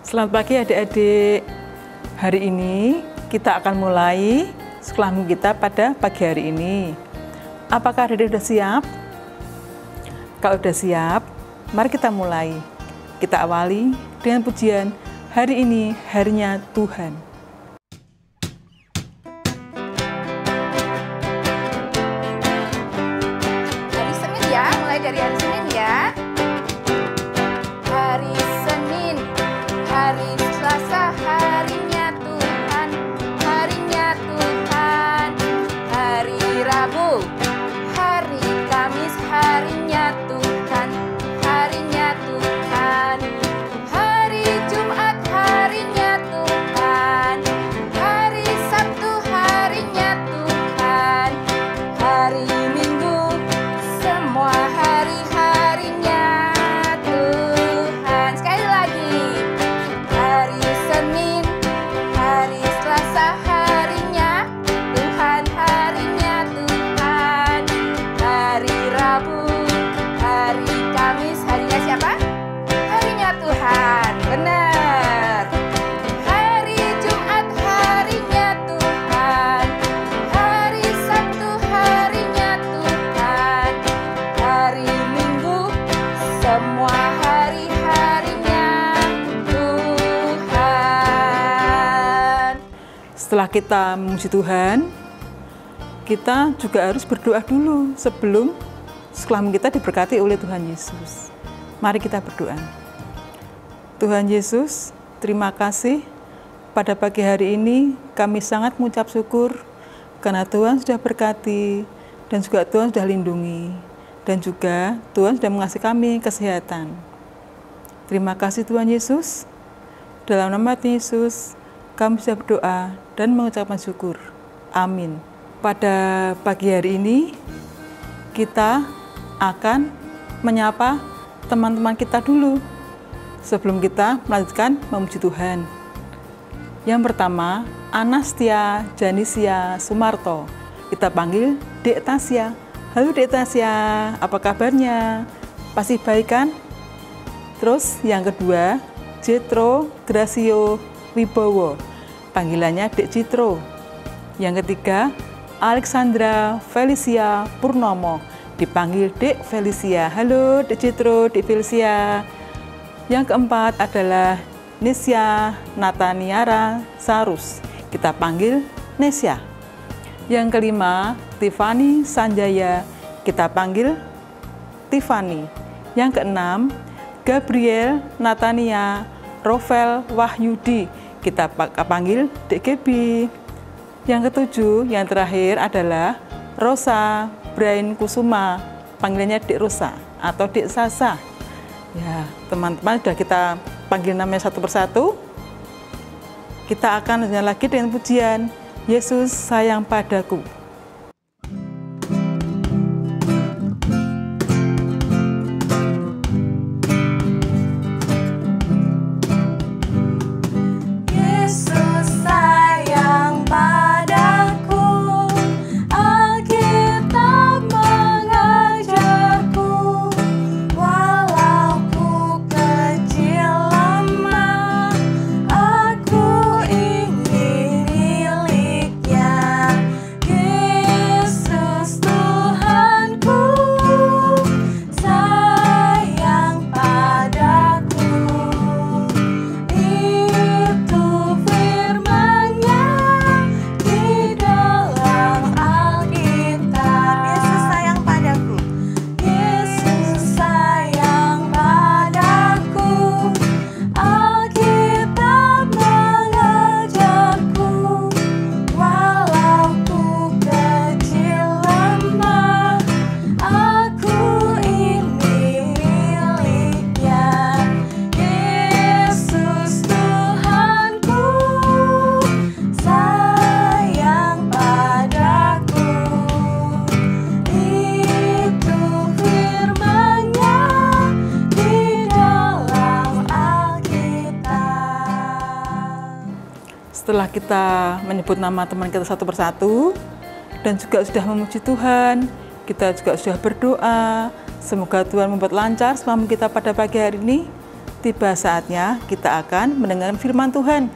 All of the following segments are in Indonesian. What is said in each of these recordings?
Selamat pagi adik-adik. Hari ini kita akan mulai sekolah minggu kita pada pagi hari ini. Apakah adik-adik sudah siap? Kalau sudah siap, mari kita mulai. Kita awali dengan pujian Hari Ini Harinya Tuhan. Hari Senin ya, mulai dari hari Senin ya. Hari Senin, hari Selasa, harinya Tuhan, harinya Tuhan. Hari Rabu, hari Kamis, harinya Tuhan, harinya Tuhan. Hari Jumat, harinya Tuhan, hari Sabtu, harinya Tuhan, hari Minggu, semua hari-harinya Tuhan. Sekali lagi, hari Senin, hari Selasa, harinya Tuhan, harinya Tuhan. Hari Rabu, hari Kamis, harinya siapa? Harinya Tuhan. Benar. Hari Jumat, harinya Tuhan, hari Sabtu, harinya Tuhan, hari Minggu, semua hari-harinya Tuhan. Setelah kita memuji Tuhan, kita juga harus berdoa dulu sebelum sekolah minggu kita diberkati oleh Tuhan Yesus. Mari kita berdoa. Tuhan Yesus, terima kasih pada pagi hari ini kami sangat mengucap syukur karena Tuhan sudah berkati dan juga Tuhan sudah lindungi dan juga Tuhan sudah mengasihi kami kesehatan. Terima kasih Tuhan Yesus. Dalam nama Tuhan Yesus kami sudah berdoa dan mengucapkan syukur. Amin. Pada pagi hari ini kita akan menyapa teman-teman kita dulu sebelum kita melanjutkan memuji Tuhan. Yang pertama, Anastia Janisia Sumarto. Kita panggil Dek Tasya. Halo Dek Tasya, apa kabarnya? Pasti baik kan? Terus yang kedua, Jetro Gracio Wibowo. Panggilannya Dek Citro. Yang ketiga, Alexandra Felicia Purnomo. Dipanggil Dek Felicia. Halo Dek Citro, Dek Felicia. Yang keempat adalah Nesya Nataniara Sarus. Kita panggil Nesya. Yang kelima, Tiffany Sanjaya. Kita panggil Tiffany. Yang keenam, Gabriel Natania Rovel Wahyudi. Kita panggil Dek Gebi. Yang ketujuh, yang terakhir adalah Rosa Brain Kusuma. Panggilannya Dek Rosa atau Dek Sasa. Ya, teman-teman sudah kita panggil namanya satu persatu. Kita akan lanjutkan lagi dengan pujian Yesus sayang padaku. Yesus sayang padaku, Alkitab mengajarku, walau ku kecil lemah, aku ingin miliknya. Yesus Tuhanku, sayang padaku. Itu firman-Nya di dalam Alkitab. Yesus sayang padaku. Yesus sayang padaku. Alkitab mengajarku, walau ku kecil lemah, aku ini miliknya. Yesus Tuhanku, sayang padaku. Itu firman-Nya di dalam Alkitab. Setelah kita menyebut nama teman kita satu persatu dan juga sudah memuji Tuhan, kita juga sudah berdoa. Semoga Tuhan membuat lancar selama kita pada pagi hari ini. tiba saatnya kita akan mendengar firman Tuhan.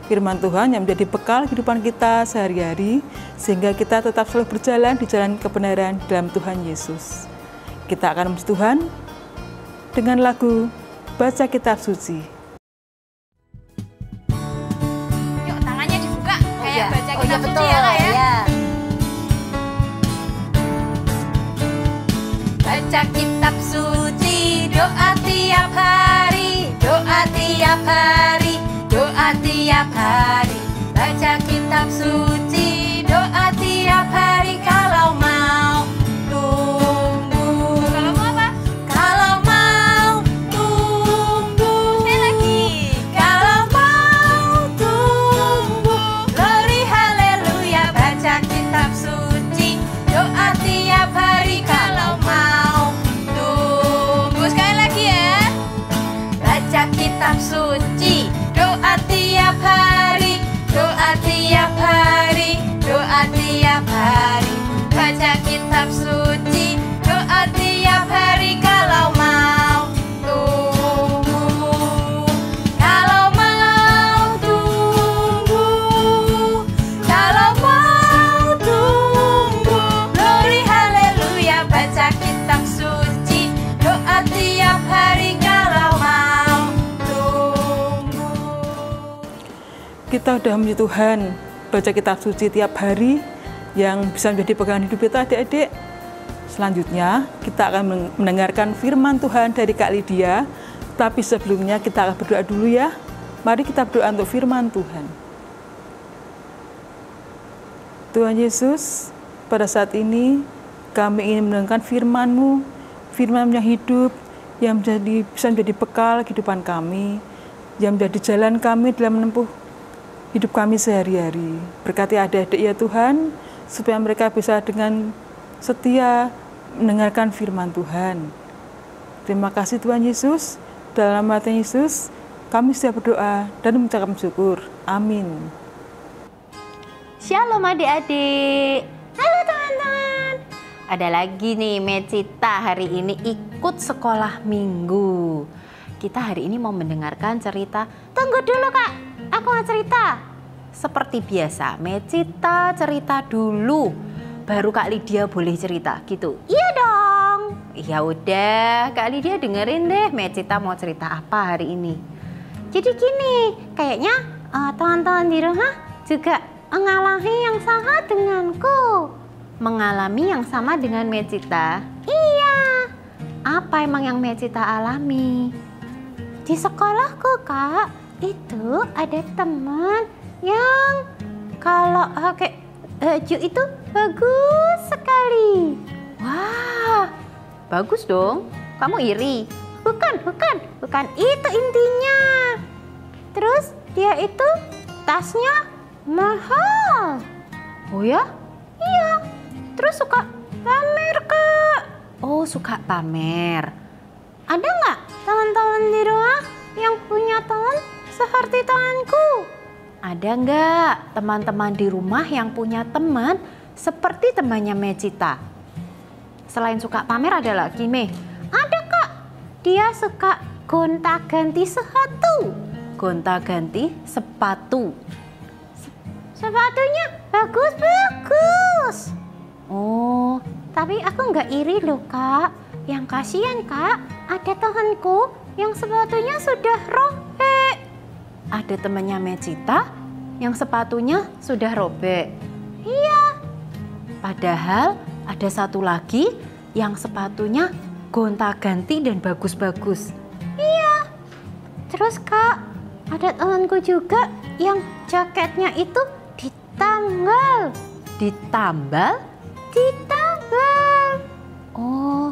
Firman Tuhan yang menjadi bekal kehidupan kita sehari-hari, sehingga kita tetap selalu berjalan di jalan kebenaran dalam Tuhan Yesus. Kita akan memuji Tuhan dengan lagu Baca Kitab Suci. Yuk, tangannya dibuka kayak baca Oh kitab iya suci betul. ya, Kak, ya. Iya. Baca kitab suci, doa tiap hari, doa tiap hari, doa tiap hari. Baca kitab suci, doa tiap hari. Kalau mau tunggu. Kalau mau apa? Kalau mau tunggu. Sekali lagi. Kalau mau tunggu. Glory haleluya. Baca kitab suci, doa tiap hari. Kalau mau tunggu. Sekali lagi ya. Baca kitab suci, doa tiap hari, doa tiap hari, doa tiap hari. Baca kitab suci, doa tiap hari. Kalau mau tunggu, kalau mau tunggu, kalau mau tunggu. Glory haleluya. Baca kitab suci, doa tiap hari. Kalau mau tunggu. Kita sudah memuji Tuhan, baca kitab suci tiap hari yang bisa menjadi pegangan hidup kita adik-adik. Selanjutnya kita akan mendengarkan firman Tuhan dari Kak Lydia. Tapi sebelumnya kita akan berdoa dulu ya. Mari kita berdoa untuk firman Tuhan. Tuhan Yesus, pada saat ini kami ingin mendengarkan firman-Mu, firman yang hidup, yang bisa menjadi bekal kehidupan kami, yang menjadi jalan kami dalam menempuh hidup kami sehari-hari. Berkati adik-adik ya Tuhan, supaya mereka bisa dengan setia mendengarkan firman Tuhan. Terima kasih Tuhan Yesus. Dalam nama Tuhan Yesus, kami siap berdoa dan mengucapkan syukur. Amin. Shalom adik-adik. Halo teman-teman. Ada lagi nih Mecita hari ini ikut sekolah minggu. Kita hari ini mau mendengarkan cerita. Tunggu dulu Kak, aku mau cerita. Seperti biasa, Mecita cerita dulu, baru Kak Lydia boleh cerita gitu. Iya dong. Ya udah, Kak Lydia dengerin deh Mecita mau cerita apa hari ini. Jadi gini, kayaknya teman-teman di rumah juga mengalami yang sama denganku. Mengalami yang sama dengan Mecita? Iya. Apa emang yang Mecita alami? Di sekolahku Kak, itu ada teman yang kalau pakai baju itu bagus sekali. Wah, bagus dong. Kamu iri? Bukan itu intinya. Terus dia itu tasnya mahal. Oh ya? Iya. Terus suka pamer Kak. Oh, suka pamer. Ada nggak teman-teman di rumah yang punya teman seperti temanku? Ada nggak teman-teman di rumah yang punya teman seperti temannya Mecita? Selain suka pamer ada lagi Meh? Ada Kak. Dia suka gonta-ganti sepatu. Gonta-ganti sepatu. Sepatunya bagus-bagus. Oh, tapi aku nggak iri loh Kak. Yang kasihan Kak, ada temanku yang sepatunya sudah robek. Ada temannya Mecita yang sepatunya sudah robek. Iya. Padahal ada satu lagi yang sepatunya gonta-ganti dan bagus-bagus. Iya. Terus Kak, ada temanku juga yang jaketnya itu ditambal. Ditambal? Ditambal. Oh,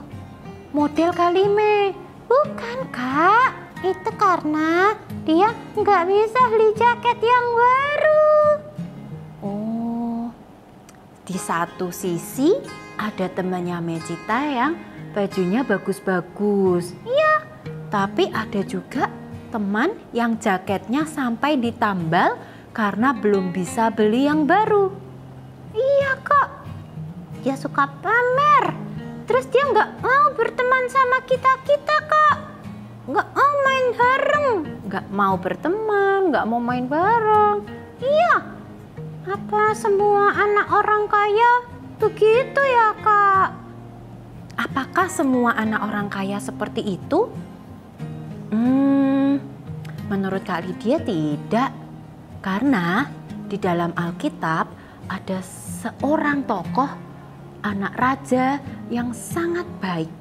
model kali Me. Bukan Kak, itu karena dia nggak bisa beli jaket yang baru. Oh, di satu sisi ada temannya Mecita yang bajunya bagus-bagus. Iya, tapi ada juga teman yang jaketnya sampai ditambal karena belum bisa beli yang baru. Iya Kak, dia suka pamer. Terus dia nggak mau berteman sama kita Kak. Nggak mau main nggak mau berteman, nggak mau main bareng. Iya, apa semua anak orang kaya begitu ya Kak? Apakah semua anak orang kaya seperti itu? Menurut Kak Lydia tidak. Karena di dalam Alkitab ada seorang tokoh anak raja yang sangat baik,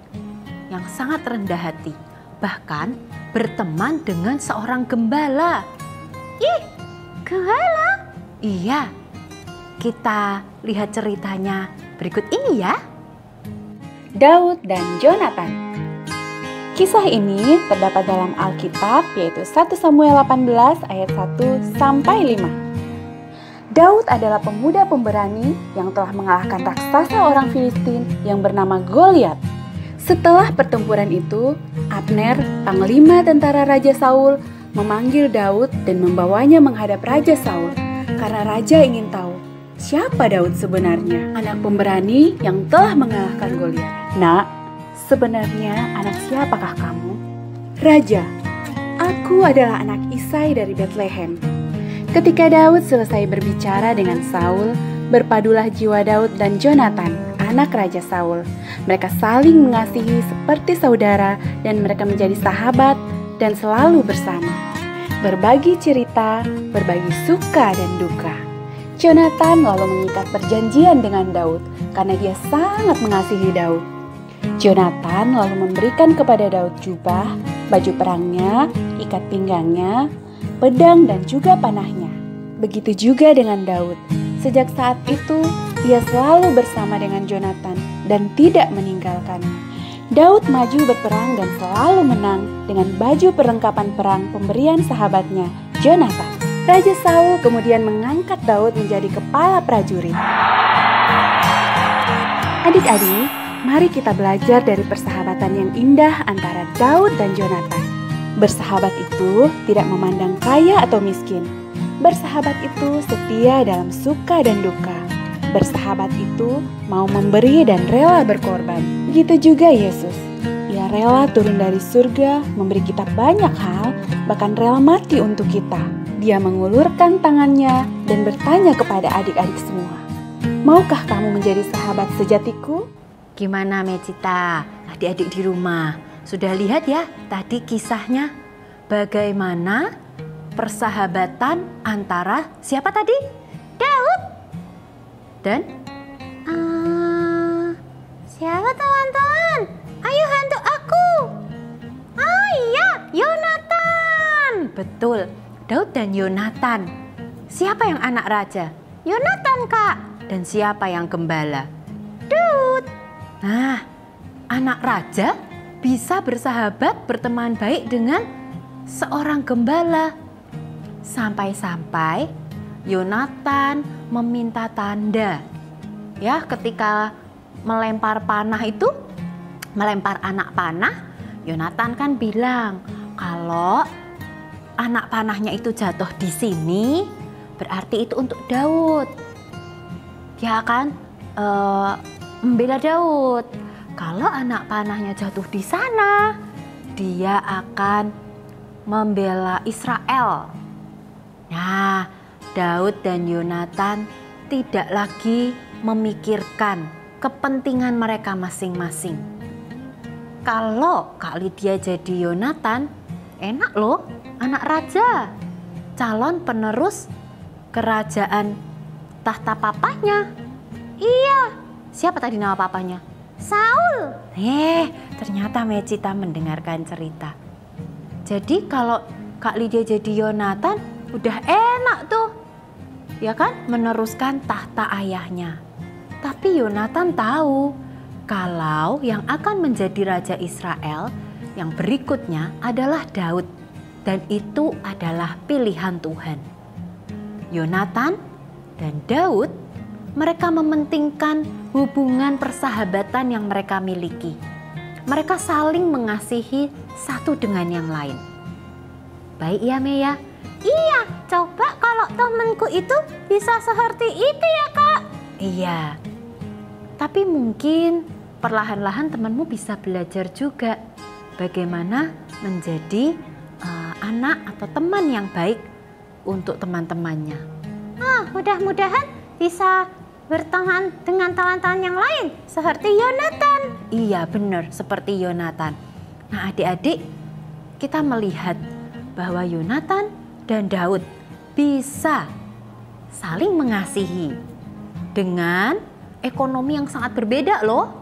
yang sangat rendah hati. Bahkan berteman dengan seorang gembala. Ih, gembala? Iya, kita lihat ceritanya berikut ini ya. Daud dan Jonatan. Kisah ini terdapat dalam Alkitab yaitu 1 Samuel 18 ayat 1 sampai 5. Daud adalah pemuda pemberani yang telah mengalahkan raksasa orang Filistin yang bernama Goliat. Setelah pertempuran itu, Abner, panglima tentara Raja Saul, memanggil Daud dan membawanya menghadap Raja Saul karena raja ingin tahu siapa Daud sebenarnya, anak pemberani yang telah mengalahkan Goliat. Nak, sebenarnya anak siapakah kamu? Raja, aku adalah anak Isai dari Bethlehem. Ketika Daud selesai berbicara dengan Saul, berpadulah jiwa Daud dan Jonatan, anak Raja Saul. Mereka saling mengasihi seperti saudara dan mereka menjadi sahabat dan selalu bersama. Berbagi cerita, berbagi suka dan duka. Jonatan lalu mengikat perjanjian dengan Daud karena dia sangat mengasihi Daud. Jonatan lalu memberikan kepada Daud jubah, baju perangnya, ikat pinggangnya, pedang dan juga panahnya. Begitu juga dengan Daud. Sejak saat itu, ia selalu bersama dengan Jonatan dan tidak meninggalkannya. Daud maju berperang dan selalu menang dengan baju perlengkapan perang pemberian sahabatnya, Jonatan. Raja Saul kemudian mengangkat Daud menjadi kepala prajurit. Adik-adik, mari kita belajar dari persahabatan yang indah antara Daud dan Jonatan. Bersahabat itu tidak memandang kaya atau miskin. Bersahabat itu setia dalam suka dan duka. Bersahabat itu mau memberi dan rela berkorban. Begitu juga Yesus. Ia rela turun dari surga, memberi kita banyak hal, bahkan rela mati untuk kita. Dia mengulurkan tangannya dan bertanya kepada adik-adik semua, maukah kamu menjadi sahabat sejatiku? Gimana Mecita? Adik-adik di rumah sudah lihat ya tadi kisahnya? Bagaimana persahabatan antara siapa tadi? Daud dan siapa teman-teman? Ayo hantu aku. Ah iya, Yonatan. Betul, Daud dan Yonatan. Siapa yang anak raja? Yonatan Kak. Dan siapa yang gembala? Daud. Nah, anak raja bisa bersahabat, berteman baik dengan seorang gembala. Sampai-sampai Yonatan meminta tanda. Ya, ketika melempar panah itu, melempar anak panah, Yonatan kan bilang, kalau anak panahnya itu jatuh di sini, berarti itu untuk Daud. Dia akan membela Daud. Kalau anak panahnya jatuh di sana, dia akan membela Israel. Nah, Daud dan Yonatan tidak lagi memikirkan kepentingan mereka masing-masing. Kalau Kak Lydia jadi Yonatan, enak loh, anak raja, calon penerus kerajaan tahta papanya. Iya, siapa tadi nama papanya? Saul. Ternyata Mecita mendengarkan cerita. Jadi kalau Kak Lydia jadi Yonatan, udah enak tuh, ya kan, meneruskan tahta ayahnya. Tapi Yonatan tahu kalau yang akan menjadi raja Israel yang berikutnya adalah Daud, dan itu adalah pilihan Tuhan. Yonatan dan Daud, mereka mementingkan hubungan persahabatan yang mereka miliki. Mereka saling mengasihi satu dengan yang lain. Baik ya Mea? Iya, coba kalau temanku itu bisa seperti itu ya Kak. Iya, tapi mungkin perlahan-lahan temanmu bisa belajar juga bagaimana menjadi anak atau teman yang baik untuk teman-temannya. Mudah-mudahan bisa berteman dengan teman-teman yang lain seperti Yonatan. Iya benar, seperti Yonatan. Nah adik-adik, kita melihat bahwa Yonatan dan Daud bisa saling mengasihi dengan ekonomi yang sangat berbeda loh.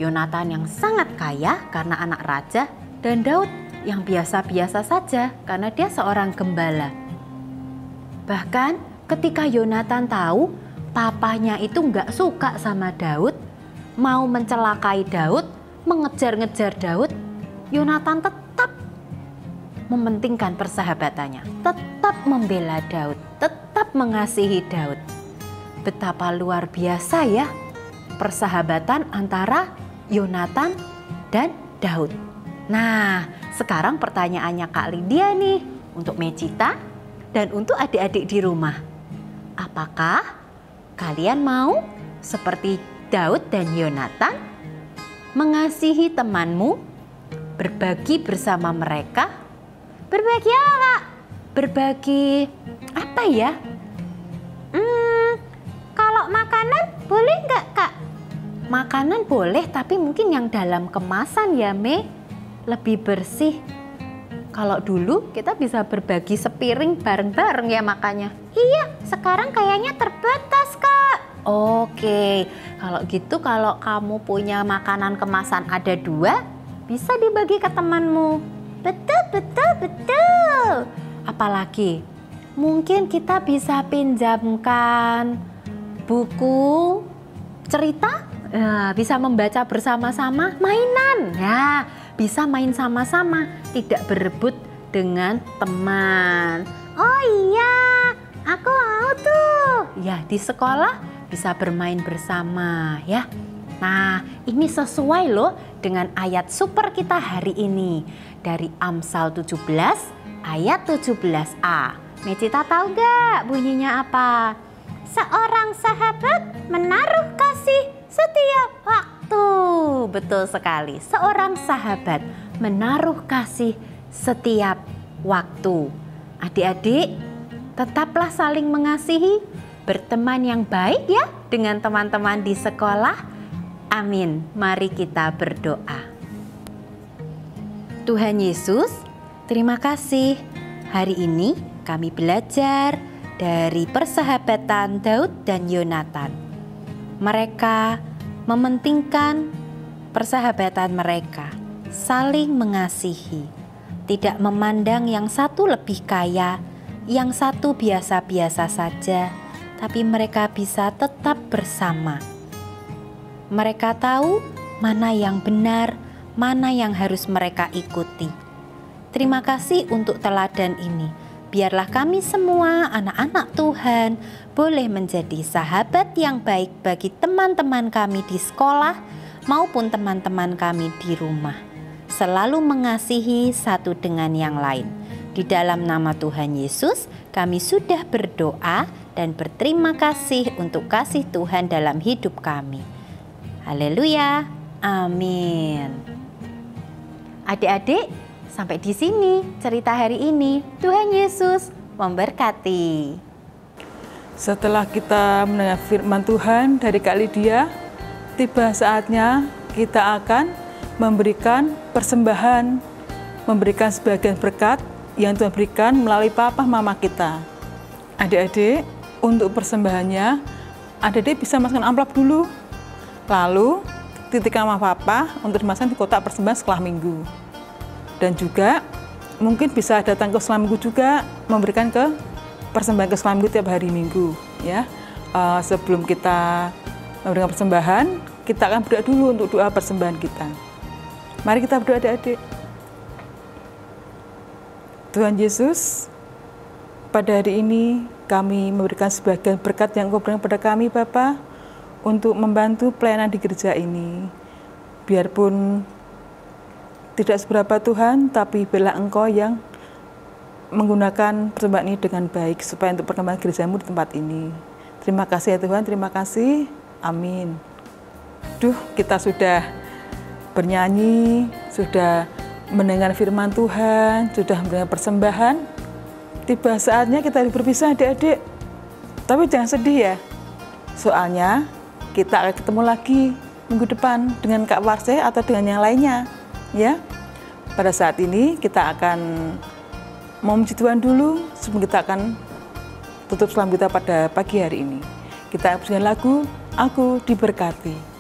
Yonatan yang sangat kaya karena anak raja, dan Daud yang biasa-biasa saja karena dia seorang gembala. Bahkan ketika Yonatan tahu papanya itu nggak suka sama Daud, mau mencelakai Daud, mengejar-ngejar Daud, Yonatan tetap mementingkan persahabatannya, tetap membela Daud, tetap mengasihi Daud. Betapa luar biasa ya persahabatan antara Yonatan dan Daud. Nah, sekarang pertanyaannya Kak Lydia nih untuk Mecita dan untuk adik-adik di rumah. Apakah kalian mau seperti Daud dan Yonatan mengasihi temanmu, berbagi bersama mereka? Berbagi apa, Kak? Berbagi apa ya? Kalau makanan boleh nggak, Kak? Makanan boleh, tapi mungkin yang dalam kemasan ya, Me. Lebih bersih. Kalau dulu kita bisa berbagi sepiring bareng-bareng ya makannya. Iya, sekarang kayaknya terbatas, Kak. Oke, kalau gitu kalau kamu punya makanan kemasan ada 2, bisa dibagi ke temanmu. Betul. Apalagi, mungkin kita bisa pinjamkan buku cerita, bisa membaca bersama-sama, mainan. Ya, bisa main sama-sama, tidak berebut dengan teman. Oh iya, aku mau tuh. Ya, di sekolah bisa bermain bersama ya. Nah, ini sesuai loh dengan ayat super kita hari ini dari Amsal 17 ayat 17a. Mecita tahu gak bunyinya apa? Seorang sahabat menaruh kasih setiap waktu. Betul sekali, seorang sahabat menaruh kasih setiap waktu. Adik-adik, tetaplah saling mengasihi, berteman yang baik ya dengan teman-teman di sekolah. Amin. Mari kita berdoa. Tuhan Yesus, terima kasih. Hari ini kami belajar dari persahabatan Daud dan Yonatan. Mereka mementingkan persahabatan mereka, saling mengasihi, tidak memandang yang satu lebih kaya, yang satu biasa-biasa saja, tapi mereka bisa tetap bersama. Mereka tahu mana yang benar, mana yang harus mereka ikuti. Terima kasih untuk teladan ini. Biarlah kami semua anak-anak Tuhan boleh menjadi sahabat yang baik bagi teman-teman kami di sekolah maupun teman-teman kami di rumah. Selalu mengasihi satu dengan yang lain. Di dalam nama Tuhan Yesus, kami sudah berdoa dan berterima kasih untuk kasih Tuhan dalam hidup kami. Haleluya, amin. Adik-adik, sampai di sini cerita hari ini. Tuhan Yesus memberkati. Setelah kita mendengar firman Tuhan dari Kak Lydia, tiba saatnya kita akan memberikan persembahan, memberikan sebagian berkat yang Tuhan berikan melalui papa mama kita. Adik-adik, untuk persembahannya, adik-adik bisa masukkan amplop dulu. Lalu titik nama papa untuk dimasukkan di kotak persembahan sekolah minggu. Dan juga mungkin bisa datang ke sekolah minggu juga memberikan ke persembahan ke sekolah minggu tiap hari minggu ya. Sebelum kita memberikan persembahan, kita akan berdoa dulu untuk doa persembahan kita. Mari kita berdoa adik-adik. Tuhan Yesus, pada hari ini kami memberikan sebagian berkat yang Engkau berikan pada kami Bapa untuk membantu pelayanan di gereja ini. Biarpun tidak seberapa Tuhan, tapi biarlah Engkau yang menggunakan persembahan ini dengan baik supaya untuk perkembangan gerejamu di tempat ini. Terima kasih ya Tuhan, terima kasih. Amin. Kita sudah bernyanyi, sudah mendengar firman Tuhan, sudah mendengar persembahan, tiba saatnya kita harus berpisah adik-adik. Tapi jangan sedih ya, soalnya kita akan ketemu lagi minggu depan dengan Kak Warse atau dengan yang lainnya ya. Pada saat ini kita akan memuji Tuhan dulu sebelum kita akan tutup salam kita pada pagi hari ini. Kita dengan lagu Aku Diberkati.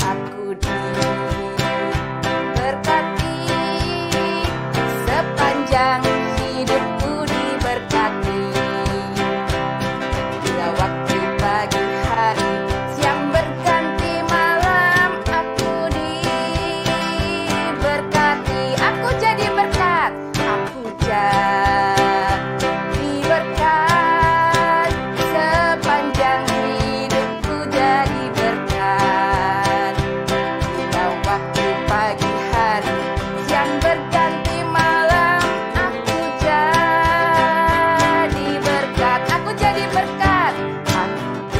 Aku diberkati, sepanjang hidupku diberkati. Bila waktu pagi hari, siang berganti malam, aku diberkati. Aku jadi berkat, aku jadi berkat, sepanjang hidupku jadi berkat. Bila waktu pagi hari, siang berganti malam, aku jadi berkat. Aku jadi berkat, aku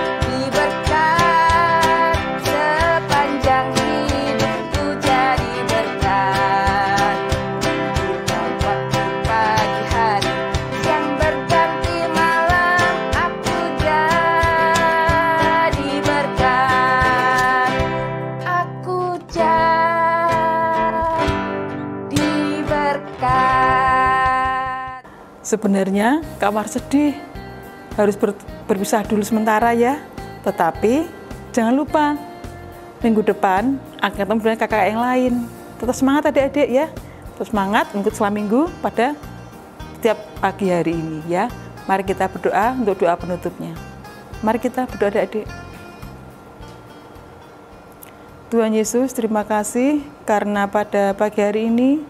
jadi berkat, sepanjang hidupku jadi berkat. Bila waktu pagi hari, siang berganti malam, aku jadi berkat. Aku jadi berkat. Sebenarnya Kak War sedih, harus berpisah dulu sementara ya. Tetapi jangan lupa, minggu depan akan ketemu dengan kakak yang lain. Tetap semangat adik-adik ya. Tetap semangat ikut selam minggu pada setiap pagi hari ini ya. Mari kita berdoa untuk doa penutupnya. Mari kita berdoa adik-adik. Tuhan Yesus, terima kasih karena pada pagi hari ini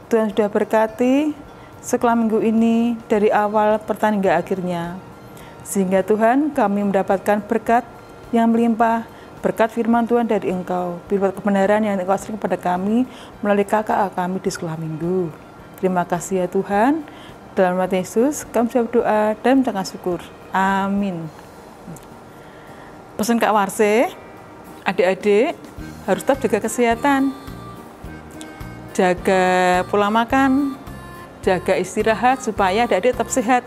Tuhan sudah berkati sekolah minggu ini dari awal pertandingan hingga akhirnya. Sehingga Tuhan kami mendapatkan berkat yang melimpah, berkat firman Tuhan dari Engkau, berkat kebenaran yang Engkau sering kepada kami melalui kakak kami di sekolah minggu. Terima kasih ya Tuhan. Dalam nama Yesus kami sudah berdoa dan mengucapkan syukur. Amin. Pesan Kak Warse, adik-adik harus tetap jaga kesehatan, jaga pola makan, jaga istirahat supaya adik-adik tetap sehat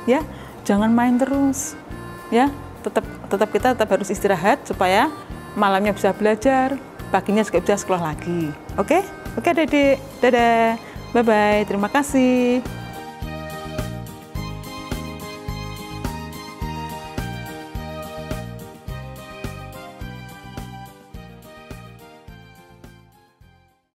ya. Jangan main terus ya. Tetap kita harus istirahat supaya malamnya bisa belajar, paginya juga bisa sekolah lagi. Oke adik-adik, dadah, bye bye, terima kasih.